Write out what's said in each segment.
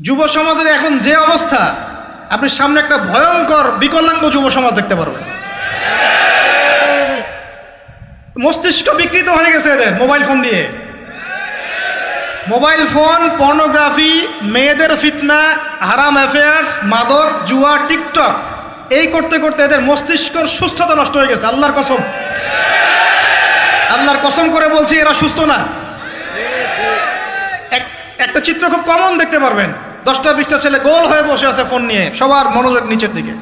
যুব সমাজের এখন যে অবস্থা, আপনি সামনে একটা ভয়ঙ্কর বিকলাঙ্গ যুব সমাজ দেখতে পারবেন। মস্তিষ্ক বিকৃত হয়ে গেছে এদের মোবাইল ফোন দিয়ে। মোবাইল ফোন, পর্নোগ্রাফি, মেয়েদের ফিতনা, হারাম অ্যাফেয়ার্স, মাদক, জুয়া, টিকটক, এই করতে করতে এদের মস্তিষ্কর সুস্থতা নষ্ট হয়ে গেছে। আল্লাহর কসম, আল্লাহর কসম করে বলছি, এরা সুস্থ না। একটা চিত্র খুব কমন দেখতে পারবেন, 10টা-20টা ছেলে গোল হয়ে বসে আছে ফোন নিয়ে, সবার মনোযোগ নিচের দিকে।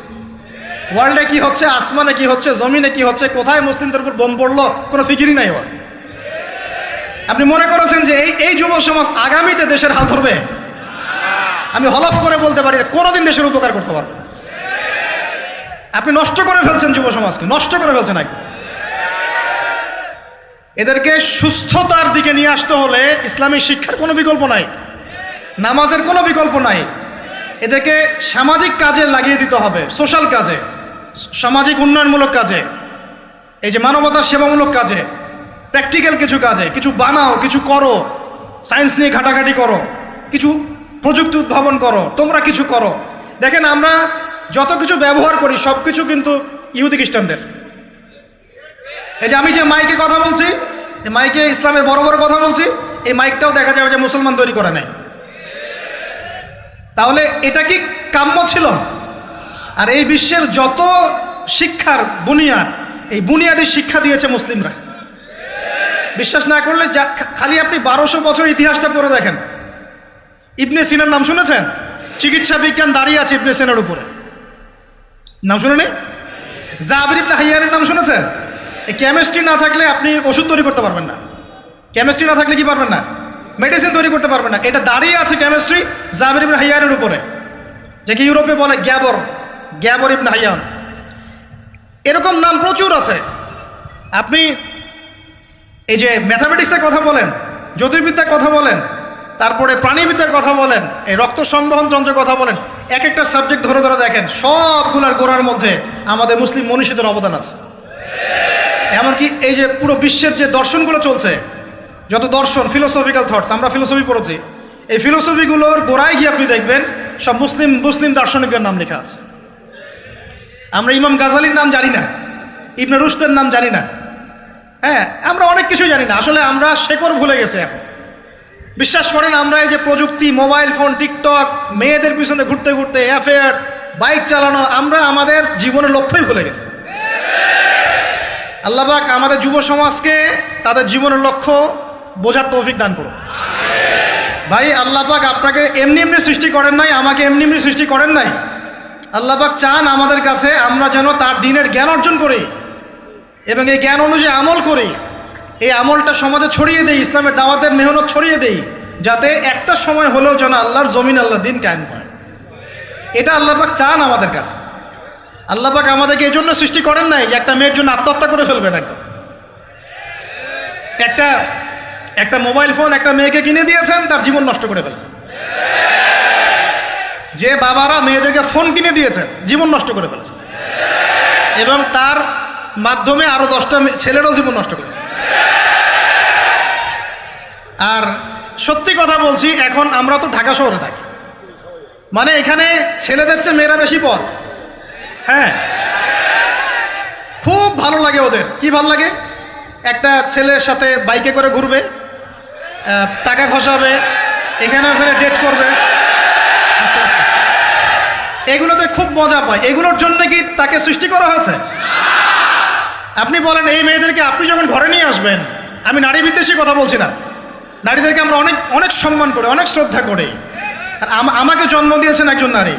ওয়ার্ল্ডে কি হচ্ছে, আসমানে কি হচ্ছে, জমিনে কি হচ্ছে, কোথায় মুসলিমদের উপর বোম পড়লো, কোনো ফিকিরই নাই ওর। আপনি মনে করেছেন যে এই যুব সমাজ আগামীতে দেশের হাল ধরবে? আমি হলফ করে বলতে পারি কোনোদিন দেশের উপকার করতে পারবে না। আপনি নষ্ট করে ফেলছেন যুব সমাজকে, নষ্ট করে ফেলছেন একদম। এদেরকে সুস্থতার দিকে নিয়ে আসতে হলে ইসলামী শিক্ষার কোনো বিকল্প নাই, নামাজের কোনো বিকল্প নাই। এদেরকে সামাজিক কাজে লাগিয়ে দিতে হবে, সোশ্যাল কাজে, সামাজিক উন্নয়নমূলক কাজে, এই যে মানবতার সেবামূলক কাজে, প্র্যাকটিক্যাল কিছু কাজে। কিছু বানাও, কিছু করো, সায়েন্স নিয়ে ঘাটাঘাটি করো, কিছু প্রযুক্তি উদ্ভাবন করো, তোমরা কিছু করো। দেখেন, আমরা যত কিছু ব্যবহার করি সব কিছু কিন্তু ইহুদি খ্রিস্টানদের। এই যে আমি যে মাইকে কথা বলছি, এই মাইকে ইসলামের বড় বড় কথা বলছি, এই মাইকটাও দেখা যাবে যে মুসলমান তৈরি করে নেয়। তাহলে এটা কি কাম্য ছিল? আর এই বিশ্বের যত শিক্ষার বুনিয়াদ, এই বুনিয়াদি শিক্ষা দিয়েছে মুসলিমরা। বিশ্বাস না করলে খালি আপনি 1200 বছর ইতিহাসটা পড়ে দেখেন। ইবনে সিনার নাম শুনেছেন? চিকিৎসা বিজ্ঞান দাঁড়িয়ে আছে ইবনে সিনার উপরে, নাম শুনেনি? জাবির ইবনে হাইয়ানের নাম শুনেছেন? এই কেমিস্ট্রি না থাকলে আপনি ওষুধ তৈরি করতে পারবেন না। কেমিস্ট্রি না থাকলে কি পারবেন না? মেডিসিন তৈরি করতে পারবেন না। এটা দাঁড়িয়ে আছে কেমিস্ট্রি জাবির ইবনে হাইয়ানের উপরে, যাকে ইউরোপে বলে গ্যাবর ইবনে হাইয়ান। এরকম নাম প্রচুর আছে। আপনি এই যে ম্যাথামেটিক্সের কথা বলেন, জ্যোতির্বিদ্যার কথা বলেন, তারপরে প্রাণীবিদ্যার কথা বলেন, এই রক্ত সংবহন যন্ত্রের কথা বলেন, এক একটা সাবজেক্ট ধরে ধরে দেখেন, সবগুলোর গোড়ার মধ্যে আমাদের মুসলিম মনীষীদের অবদান আছে। এমনকি এই যে পুরো বিশ্বের যে দর্শনগুলো চলছে, যত দর্শন, ফিলোসফিক্যাল থটস, আমরা ফিলোসফি পড়েছি, এই ফিলোসফিগুলোর গোড়ায় গিয়ে আপনি দেখবেন সব মুসলিম দার্শনিকদের নাম লেখা আছে। আমরা ইমাম গাজালির নাম জানি না, ইবনে রুশদের নাম জানি না। হ্যাঁ, আমরা অনেক কিছু জানি না। আসলে আমরা শেকড় ভুলে গেছি এখন। বিশ্বাস করেন, আমরা এই যে প্রযুক্তি, মোবাইল ফোন, টিকটক, মেয়েদের পিছনে ঘুরতে ঘুরতে, অ্যাফেয়ার, বাইক চালানো, আমরা আমাদের জীবনের লক্ষ্যই ভুলে গেছি। আল্লাহ পাক আমাদের যুব সমাজকে তাদের জীবনের লক্ষ্য বোঝার তৌফিক দান করুন। ভাই, আল্লাহ পাক আপনাকে এমনি এমনি সৃষ্টি করেন নাই, আমাকে এমনি এমনি সৃষ্টি করেন নাই। আল্লাহ পাক চান আমাদের কাছে আমরা যেন তার দ্বীনের জ্ঞান অর্জন করি এবং এই জ্ঞান অনুযায়ী আমল করি। এই আমলটা সমাজে ছড়িয়ে দেই, ইসলামের দাওয়াতের মেহনত ছড়িয়ে দেই, যাতে একটা সময় হলেও যেন আল্লাহর জমিন, আল্লাহর দ্বীন কায়েম হয়। এটা আল্লাহ পাক চান আমাদের কাছে। আল্লাহ পাক আমাদেরকে এই জন্য সৃষ্টি করেন নাই যে একটা মেয়ের জন্য আত্মহত্যা করে ফেলবেন। একদম একটা মোবাইল ফোন একটা মেয়েকে কিনে দিয়েছেন, তার জীবন নষ্ট করে ফেলেছেন। যে বাবারা মেয়েদেরকে ফোন কিনে দিয়েছেন, জীবন নষ্ট করে ফেলেছেন এবং তার মাধ্যমে আরো 10টা ছেলেরও জীবন নষ্ট করেছে। আর সত্যি কথা বলছি, এখন আমরা তো ঢাকা শহরে থাকি, মানে এখানে ছেলেদের চেয়ে মেয়েরা বেশি পথ। হ্যাঁ, খুব ভালো লাগে ওদের। কি ভালো লাগে? একটা ছেলের সাথে বাইকে করে ঘুরবে, টাকা খসাবে, এখানে ওখানে ডেট করবে, আস্তে আস্তে। এগুলোতে খুব মজা পায়। এগুলোর জন্য কি তাকে সৃষ্টি করা হয়েছে? আপনি বলেন, এই মেয়েদেরকে আপনি যখন ঘরে নিয়ে আসবেন, আমি নারী বিদ্বেষী কথা বলছি না, নারীদেরকে আমরা অনেক অনেক সম্মান করি, অনেক শ্রদ্ধা করি। আর আমাকে জন্ম দিয়েছেন একজন নারী,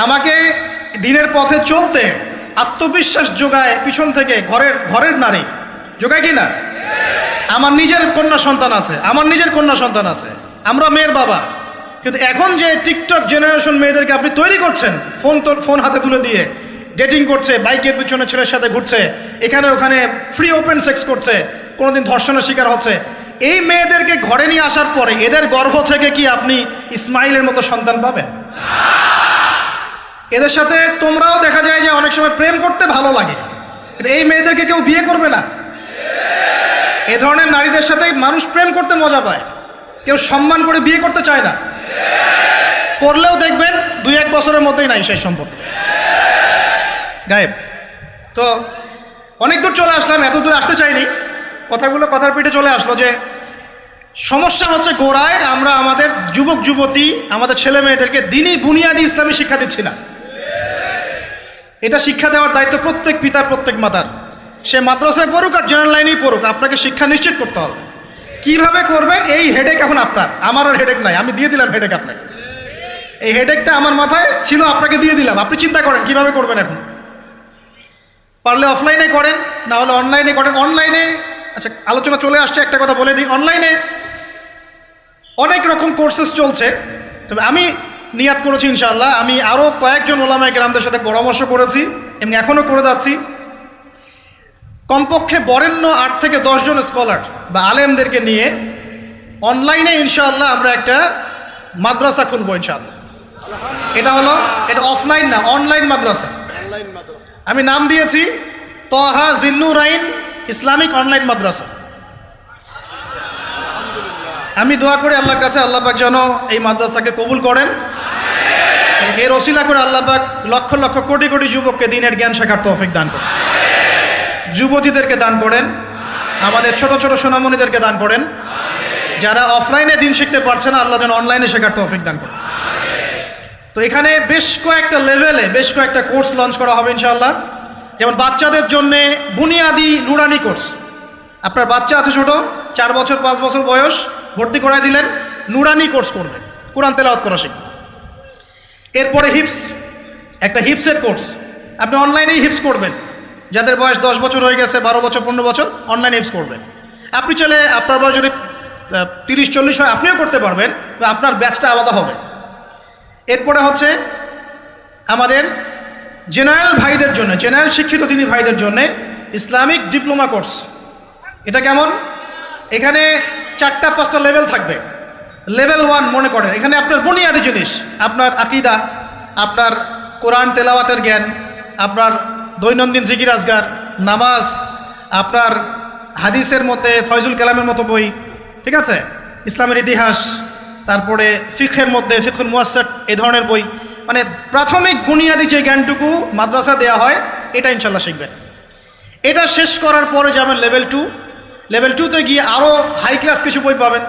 আমাকে দিনের পথে চলতে আত্মবিশ্বাস যোগায় পিছন থেকে, ঘরের নারী যোগায় কি না? আমার নিজের কন্যা সন্তান আছে, আমরা মেয়ের বাবা। কিন্তু এখন যে টিকটক জেনারেশন মেয়েদেরকে আপনি তৈরি করছেন, ফোন হাতে তুলে দিয়ে ডেটিং করছে, বাইকের পিছনে ছেলের সাথে ঘুরছে, এখানে ওখানে ফ্রি ওপেন সেক্স করছে, কোনোদিন ধর্ষণের শিকার হচ্ছে। এই মেয়েদেরকে ঘরে নিয়ে আসার পরে এদের গর্ভ থেকে কি আপনি ইসমাইলের মতো সন্তান পাবেন? এদের সাথে তোমরাও দেখা যায় যে অনেক সময় প্রেম করতে ভালো লাগে, এই মেয়েদেরকে কেউ বিয়ে করবে না। এ ধরনের নারীদের সাথে মানুষ প্রেম করতে মজা পায়, কেউ সম্মান করে বিয়ে করতে চায় না। করলেও দেখবেন 2-1 বছরের মধ্যেই নাই সেই সম্পর্ক, গায়েব। তো অনেক দূর চলে আসলাম, এত দূর আসতে চাইনি, কথাগুলো কথার পিঠে চলে আসলো যে সমস্যা হচ্ছে গোড়ায় আমরা আমাদের যুবক যুবতী, আমাদের ছেলে মেয়েদেরকে দিনই বুনিয়াদি ইসলামী শিক্ষা দিচ্ছি না। এটা শিক্ষা দেওয়ার দায়িত্ব প্রত্যেক পিতার, প্রত্যেক মাতার। সে মাদ্রাসায় পড়ুক আর জেনারেল লাইনেই পড়ুক, আপনাকে শিক্ষা নিশ্চিত করতে হবে। কিভাবে করবেন এই হেডেক এখন আপনার, আমার আর হেডেক নাই, আমি দিয়ে দিলাম হেডেক আপনাকে। এই হেডেকটা আমার মাথায় ছিল, আপনাকে দিয়ে দিলাম, আপনি চিন্তা করেন কিভাবে করবেন। এখন পারলে অফলাইনে করেন, না হলে অনলাইনে করেন। অনলাইনে আচ্ছা আলোচনা চলে আসছে, একটা কথা বলে দিই, অনলাইনে অনেক রকম কোর্সেস চলছে। তবে আমি নিয়াত করেছি ইনশাআল্লাহ, আমি আরও কয়েকজন ওলামায়ে কেরামদের সাথে পরামর্শ করেছি এবং এখনও করে যাচ্ছি, কমপক্ষে বরেণ্য 8 থেকে 10 জন স্কলার বা আলেমদেরকে নিয়ে অনলাইনে ইনশাআল্লাহ আমরা একটা মাদ্রাসা খুলবো ইনশাআল্লাহ। এটা অফলাইন না, অনলাইন মাদ্রাসা। আমি নাম দিয়েছি তহা জিন্নুরাইন ইসলামিক অনলাইন মাদ্রাসা। আমি দোয়া করি আল্লাহর কাছে, আল্লাহ পাক যেন এই মাদ্রাসাকে কবুল করেন। এর ওসিলা করে আল্লাহ পাক লক্ষ লক্ষ কোটি কোটি যুবককে দ্বীনের জ্ঞান শেখার তৌফিক দান করেন, যুবতীদেরকে দান করেন, আমাদের ছোট ছোট সোনামণিদেরকে দান করেন। যারা অফলাইনে দিন শিখতে পারছে না, আল্লাহ যেন অনলাইনে শেখার তৌফিক দান করেন। তো এখানে বেশ কয়েকটা লেভেলে বেশ কয়েকটা কোর্স লঞ্চ করা হবে ইনশাআল্লাহ। যেমন বাচ্চাদের জন্য বুনিয়াদি নুরানি কোর্স। আপনার বাচ্চা আছে ছোট, 4 বছর 5 বছর বয়স, ভর্তি করায় দিলেন, নুরানি কোর্স করবে, কোরআন তেলাওয়াত করা শিখবে। এরপরে হিপস, একটা হিপসের কোর্স, আপনি অনলাইনেই হিপস করবেন। যাদের বয়স 10 বছর হয়ে গেছে, 12 বছর 15 বছর, অনলাইন হিপস করবেন। আপনি চলে আপনার বয়স যদি 30-40 হয় আপনিও করতে পারবেন, তো আপনার ব্যাচটা আলাদা হবে। এরপরে হচ্ছে আমাদের জেনারেল ভাইদের জন্য, জেনারেল শিক্ষিত দিনী ভাইদের জন্য ইসলামিক ডিপ্লোমা কোর্স। এটা কেমন? এখানে 4-5টা লেভেল থাকবে। লেভেল 1 মনে করেন, এখানে আপনার বুনিয়াদি জিনিস, আপনার আকীদা, আপনার কোরআন তেলাওয়াতের জ্ঞান, আপনার দৈনন্দিন জিকির আজগার, নামাজ, আপনার হাদিসের মধ্যে ফয়জুল কালামের মতো বই, ঠিক আছে, ইসলামের ইতিহাস, তারপরে ফিকহের মধ্যে ফিকহুল মুয়াসসার, এই ধরনের বই। মানে প্রাথমিক বুনিয়াদি যে জ্ঞানটুকু মাদ্রাসা দেওয়া হয়, এটা ইনশাল্লাহ শিখবেন। এটা শেষ করার পরে যাবেন লেভেল 2। লেভেল 2তে গিয়ে আরও হাই ক্লাস কিছু বই পাবেন,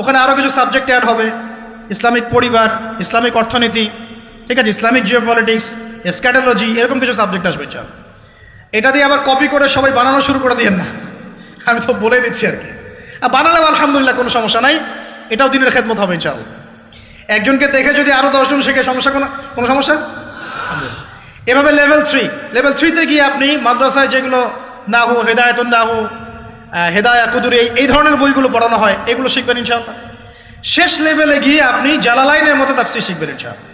ওখানে আরও কিছু সাবজেক্ট অ্যাড হবে, ইসলামিক পরিবার, ইসলামিক অর্থনীতি, ঠিক আছে, ইসলামিক জিওপলিটিক্স, এসক্যাটোলজি, এরকম কিছু সাবজেক্ট আসবে ইনশাআল্লাহ। এটা দিয়ে আবার কপি করে সবাই বানানো শুরু করে দিয়েন না, আমি তো বলে দিচ্ছি আর কি। আর বানালেও আলহামদুলিল্লাহ কোনো সমস্যা নাই, এটাও দিনের খেদমত হবে ইনশাআল্লাহ। একজনকে দেখে যদি আরও 10 জন শেখে, সমস্যা কোনো সমস্যা? এভাবে লেভেল 3তে গিয়ে আপনি মাদ্রাসায় যেগুলো নাহু, হেদায়েতুন নাহু, হেদায়া কুদুরি, এই ধরনের বইগুলো পড়ানো হয়, এগুলো শিখবেন ইনশাআল্লাহ। শেষ লেভেলে গিয়ে আপনি জালালাইনের মতো তাফসীর শিখবেন ইনশাআল্লাহ।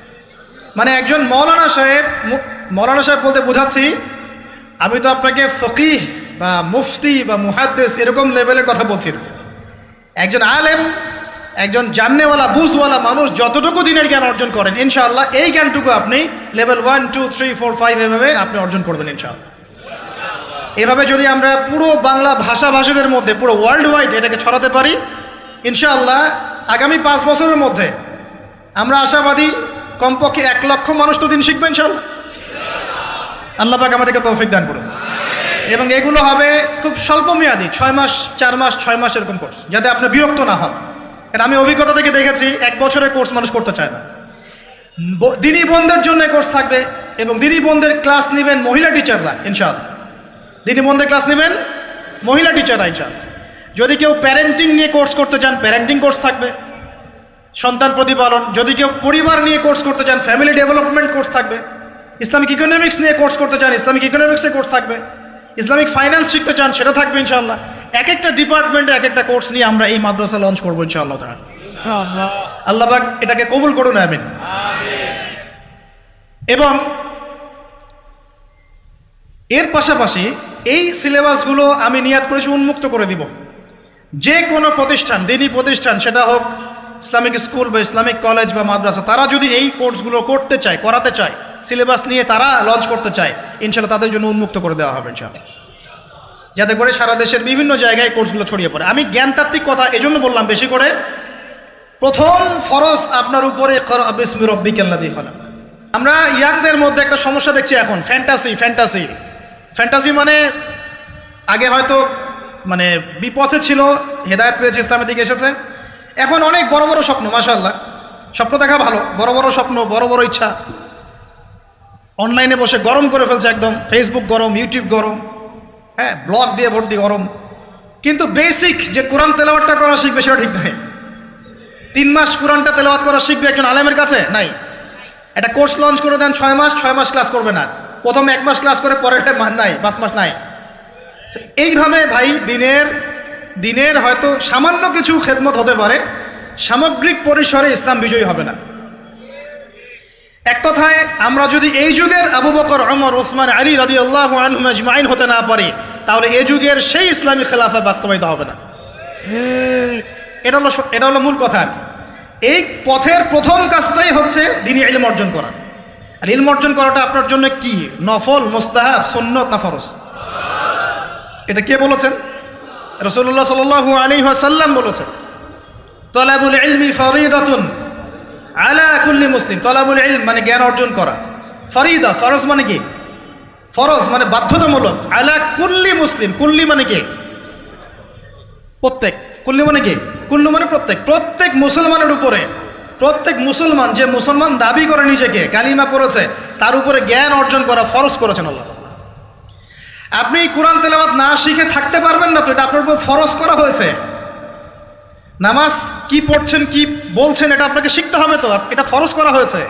মানে একজন মৌলানা সাহেব বলতে বোঝাচ্ছি, আমি তো আপনাকে ফকিহ বা মুফতি বা মুহাদ্দিস এরকম লেভেলের কথা বলছি না। একজন আলেম, একজন জাননেওয়ালা, বুঝওয়ালা মানুষ যতটুকু দিনের জ্ঞান অর্জন করেন ইনশাআল্লাহ, এই জ্ঞানটুকু আপনি লেভেল 1, 2, 3, 4, 5 এভাবে আপনি অর্জন করবেন ইনশাআল্লাহ। এভাবে যদি আমরা পুরো বাংলা ভাষাভাষীদের মধ্যে, পুরো ওয়ার্ল্ড ওয়াইড এটাকে ছড়াতে পারি ইনশাআল্লাহ, আগামী 5 বছরের মধ্যে আমরা আশাবাদী কমপক্ষে 1 লক্ষ মানুষ তো দিন শিখবে ইনশাআল্লাহ। আল্লাহ পাক আমাদেরকে তৌফিক দান করুন। এবং এগুলো হবে খুব স্বল্প মেয়াদি, 6 মাস, 4 মাস, 6 মাস এরকম কোর্স, যাতে আপনি বিরক্ত না হন। কারণ আমি অভিজ্ঞতা থেকে দেখেছি 1 বছরের কোর্স মানুষ করতে চায় না। দিনী বোনদের জন্য কোর্স থাকবে, এবং দিনী বোনদের ক্লাস নেবেন মহিলা টিচাররা ইনশাআল্লাহ। দিনী বোনদের ক্লাস নেবেন মহিলা টিচাররা ইনশাআল্লাহ। যদি কেউ প্যারেন্টিং নিয়ে কোর্স করতে চান, প্যারেন্টিং কোর্স থাকবে, সন্তান প্রতিপালন। যদি কেউ পরিবার নিয়ে কোর্স করতে চান, ফ্যামিলি ডেভেলপমেন্ট কোর্স থাকবে। ইসলামিক ইকোনমিক্স নিয়ে কোর্স করতে চান, ইসলামিক ইকোনমিক্সের কোর্স থাকবে। ইসলামিক ফাইন্যান্স শিখতে চান, সেটা থাকবে ইনশাআল্লাহ। এক একটা ডিপার্টমেন্টে এক একটা কোর্স নিয়ে আমরা এই মাদ্রাসা লঞ্চ করবো ইনশাআল্লাহ তাআলা। আল্লাহ পাক এটাকে কবুল করুন, আমিন। এবং এর পাশাপাশি এই সিলেবাসগুলো আমি নিয়াত করেছি উন্মুক্ত করে দিব। যে কোনো প্রতিষ্ঠান, দিনী প্রতিষ্ঠান, সেটা হোক ইসলামিক স্কুল বা ইসলামিক কলেজ বা মাদ্রাসা, তারা যদি এই কোর্সগুলো করতে চায়, করাতে চায়, সিলেবাস নিয়ে তারা লঞ্চ করতে চায়, ইনশাআল্লাহ তাদের জন্য উন্মুক্ত করে দেওয়া হবে ইনশাআল্লাহ, যাতে করে সারা দেশের বিভিন্ন জায়গায় কোর্সগুলো ছড়িয়ে পড়ে। আমি জ্ঞানতাত্ত্বিক কথা এজন্য বললাম বেশি করে, প্রথম ফরজ আপনার উপরে ইকরা বিসমি রাব্বিকাল্লাযী খালাক। আমরা ইয়াংদের মধ্যে একটা সমস্যা দেখছি এখন, ফ্যান্টাসি মানে আগে হয়তো মানে বিপথে ছিল, হেদায়েত পেয়েছে, ইসলামের দিকে এসেছে, এখন অনেক বড় বড় স্বপ্ন, মাশাআল্লাহ, স্বপ্ন দেখা ভালো, বড় বড় স্বপ্ন, বড় বড় ইচ্ছা, অনলাইনে বসে গরম করে ফেলছে একদম, ফেসবুক গরম, ইউটিউব গরম, হ্যাঁ, ব্লগ দিয়ে ভর্তি গরম, কিন্তু বেসিক যে কোরআন তেলাওয়াতটা করা শিখবে সেটা ঠিক নাই। 3 মাস কোরআনটা তেলাওয়াত করা শিখবে একজন আলেমের কাছে নাই। একটা কোর্স লঞ্চ করে দেন 6 মাস ক্লাস করবে না, প্রথম 1 মাস ক্লাস করে পরের নাই, 5 মাস নাই। এইভাবে ভাই দিনের হয়তো সামান্য কিছু খেদমত হতে পারে, সামগ্রিক পরিসরে ইসলাম বিজয়ী হবে না। এক কথায় আমরা যদি এই যুগের আবু বকর, ওমর, ওসমান, আলী রাদিয়াল্লাহু আনহুম আজমাইন হতে না পারি, তাহলে এই যুগের সেই ইসলামী খেলাফা বাস্তবায়িত হবে না। এটা হলো মূল কথা। এই পথের প্রথম কাজটাই হচ্ছে দ্বীনি ইলম অর্জন করা। আর ইলম অর্জন করাটা আপনার জন্য কি, নফল, মুস্তাহাব, সুন্নত না ফরজ? এটা কে বলেছেন? রাসূলুল্লাহ সাল্লাল্লাহু আলাইহি ওয়াসাল্লাম বলেছেন, তালাবুল ইলমি ফরিদাতুন আলা কুল্লি মুসলিম। তালাবুল ইলম মানে জ্ঞান অর্জন করা, ফরিদা ফরজ মানে কি? ফরজ মানে বাধ্যতামূলক, আলা কুল্লি মুসলিম, কুল্লি মানে কি? প্রত্যেক, কুল্লি মানে কি? কুল্লু মানে প্রত্যেক মুসলমানের উপরে, প্রত্যেক মুসলমান যে মুসলমান দাবি করে নিজেকে, কালিমা পড়েছে, তার উপরে জ্ঞান অর্জন করা ফরজ করেছেন আল্লাহ। আপনি কোরআন তেলাওয়াত না শিখে থাকতে পারবেন না, তো এটা আপনার উপর ফরজ করা হয়েছে। নামাজ কি পড়ছেন, কি বলছেন, এটা আপনাকে শিখতে হবে, তো এটা ফরজ করা হয়েছে।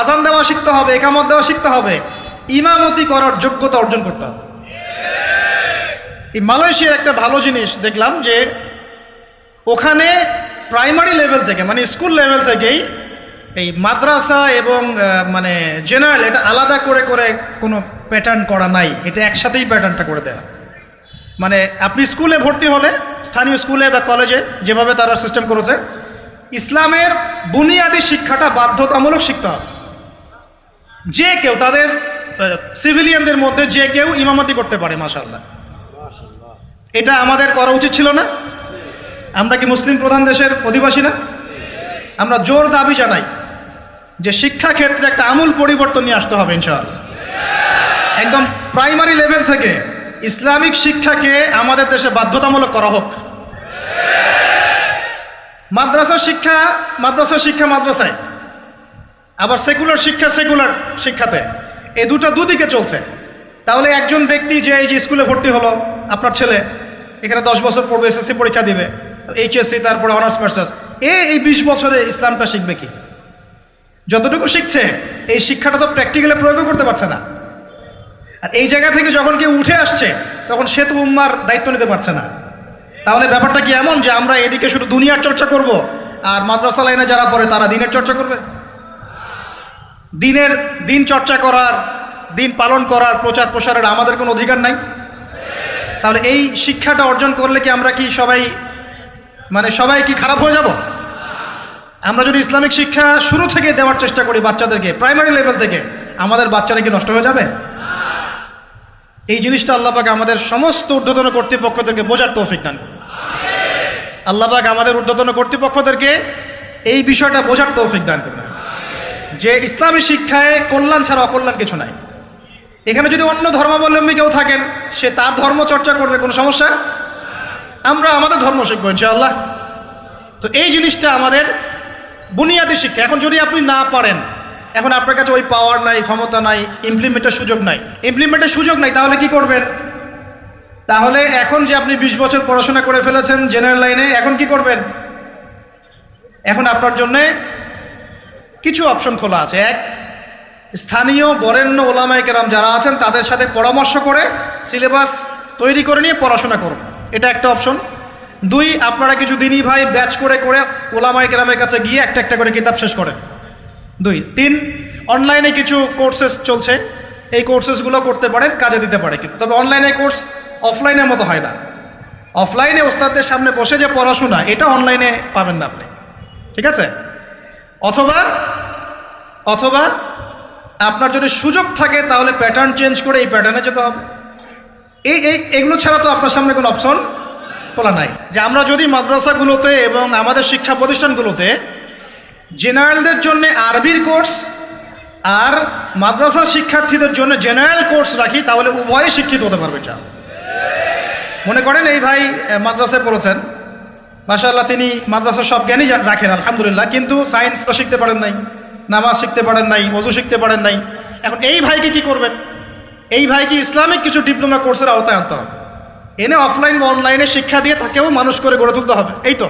আজান দেওয়া শিখতে হবে, ইকামত দেওয়া শিখতে হবে, ইমামতি করার যোগ্যতা অর্জন করতে হবে। এই মালয়েশিয়ার একটা ভালো জিনিস দেখলাম যে ওখানে প্রাইমারি লেভেল থেকে, মানে স্কুল লেভেল থেকেই এই মাদ্রাসা এবং মানে জেনারেল এটা আলাদা করে কোনো প্যাটার্ন করা নাই, এটা একসাথেই প্যাটার্নটা করে দেওয়া। মানে আপনি স্কুলে ভর্তি হলে, স্থানীয় স্কুলে বা কলেজে যেভাবে তারা সিস্টেম করেছে, ইসলামের বুনিয়াদী শিক্ষাটা বাধ্যতামূলক শিখতে হবে। যে কেউ, তাদের সিভিলিয়ানদের মধ্যে যে কেউ ইমামতি করতে পারে, মাশাআল্লাহ। এটা আমাদের করা উচিত ছিল না? আমরা কি মুসলিম প্রধান দেশের অধিবাসী না? আমরা জোর দাবি জানাই যে শিক্ষা ক্ষেত্রে একটা আমূল পরিবর্তন নিয়ে আসতে হবে ইনশাআল্লাহ। একদম প্রাইমারি লেভেল থেকে ইসলামিক শিক্ষাকে আমাদের দেশে বাধ্যতামূলক করা হোক। মাদ্রাসা শিক্ষা মাদ্রাসায়, আবার সেকুলার শিক্ষাতে, এই দুদিকে চলছে। তাহলে একজন ব্যক্তি যে এই যে স্কুলে ভর্তি হলো, আপনার ছেলে এখানে 10 বছর পড়বে, এসএসসি পরীক্ষা দিবে, এইচএসসি, তারপরে অনার্স মাস্টার্স, এই 20 বছরে ইসলামটা শিখবে কি? যতটুকু শিখছে এই শিক্ষাটা তো প্র্যাকটিক্যালি প্রয়োগও করতে পারছে না। আর এই জায়গা থেকে যখন কেউ উঠে আসছে, তখন সে তো উম্মার দায়িত্ব নিতে পারছে না। তাহলে ব্যাপারটা কি এমন যে আমরা এদিকে শুধু দুনিয়ার চর্চা করব, আর মাদ্রাসা লাইনে যারা পড়ে তারা দিনের চর্চা করবে? দিন চর্চা করার, দিন পালন করার, প্রচার প্রসারের আমাদের কোনো অধিকার নাই? তাহলে এই শিক্ষাটা অর্জন করলে কি আমরা কি সবাই কি খারাপ হয়ে যাব? আমরা যদি ইসলামিক শিক্ষা শুরু থেকে দেওয়ার চেষ্টা করি বাচ্চাদেরকে, প্রাইমারি লেভেল থেকে, আমাদের বাচ্চারা কি নষ্ট হয়ে যাবে? এই জিনিসটা আল্লাহ পাক আমাদের সমস্ত ঊর্ধ্বতন কর্তৃপক্ষদেরকে বোঝার তৌফিক দান করুন। আল্লাহ পাক আমাদের ঊর্ধ্বতন কর্তৃপক্ষদেরকে এই বিষয়টা বোঝার তৌফিক দান করুন যে ইসলামী শিক্ষায় কল্যাণ ছাড়া অকল্যাণ কিছু নাই। এখানে যদি অন্য ধর্মাবলম্বী কেউ থাকেন, সে তার ধর্ম চর্চা করবে, কোনো সমস্যা? আমরা আমাদের ধর্ম শিখবো ইনশাআল্লাহ। তো এই জিনিসটা আমাদের বুনিয়াদী শিক্ষা। এখন যদি আপনি না পারেন, এখন আপনার কাছে ওই পাওয়ার নাই, ক্ষমতা নাই, ইমপ্লিমেন্টের সুযোগ নাই, তাহলে কি করবেন? তাহলে এখন যে আপনি 20 বছর পড়াশোনা করে ফেলেছেন জেনারেল লাইনে, এখন কি করবেন? এখন আপনার জন্যে কিছু অপশন খোলা আছে। এক, স্থানীয় বরেণ্য ওলামায়ে কেরাম যারা আছেন তাদের সাথে পরামর্শ করে সিলেবাস তৈরি করে নিয়ে পড়াশোনা করুন, এটা একটা অপশন। 2, আপনারা কিছু দিনই ভাই ব্যাচ করে ওলামায়ে কেরামের কাছে গিয়ে একটা করে কিতাব শেষ করেন। 2, 3, অনলাইনে কিছু কোর্সেস চলছে, এই কোর্সেসগুলো করতে পারেন, কাজে দিতে পারে। তবে অনলাইনে কোর্স অফলাইনের মতো হয় না। অফলাইনে ওস্তাদদের সামনে বসে যে পড়াশোনা, এটা অনলাইনে পাবেন না আপনি, ঠিক আছে? অথবা আপনার যদি সুযোগ থাকে তাহলে প্যাটার্ন চেঞ্জ করে এই প্যাটার্নে যেতে হবে। এগুলো ছাড়া তো আপনার সামনে কোনো অপশন খোলা নাই। যে আমরা যদি মাদ্রাসাগুলোতে এবং আমাদের শিক্ষা প্রতিষ্ঠানগুলোতে জেনারেলদের জন্য আরবির কোর্স আর মাদ্রাসা শিক্ষার্থীদের জন্য জেনারেল কোর্স রাখি, তাহলে উভয়ে শিক্ষিত হতে পারবে। চা মনে করেন এই ভাই মাদ্রাসায় পড়েছেন, মাশাআল্লাহ, তিনি মাদ্রাসার সব জ্ঞানই রাখেন আলহামদুলিল্লাহ, কিন্তু সায়েন্স তো শিখতে পারেন নাই, নামাজ শিখতে পারেন নাই, ওযু শিখতে পারেন নাই। এখন এই ভাইকে কি করবেন? এই ভাইকে ইসলামিক কিছু ডিপ্লোমা কোর্সের আওতায় আনতে হবে, এনে অফলাইন বা অনলাইনে শিক্ষা দিয়ে তাকেও মানুষ করে গড়ে তুলতে হবে। এই তো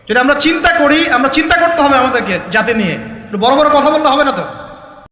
যদি আমরা চিন্তা করি, আমরা চিন্তা করতে হবে আমাদেরকে জাতি নিয়ে, বড় বড় কথা বললে হবে না তো।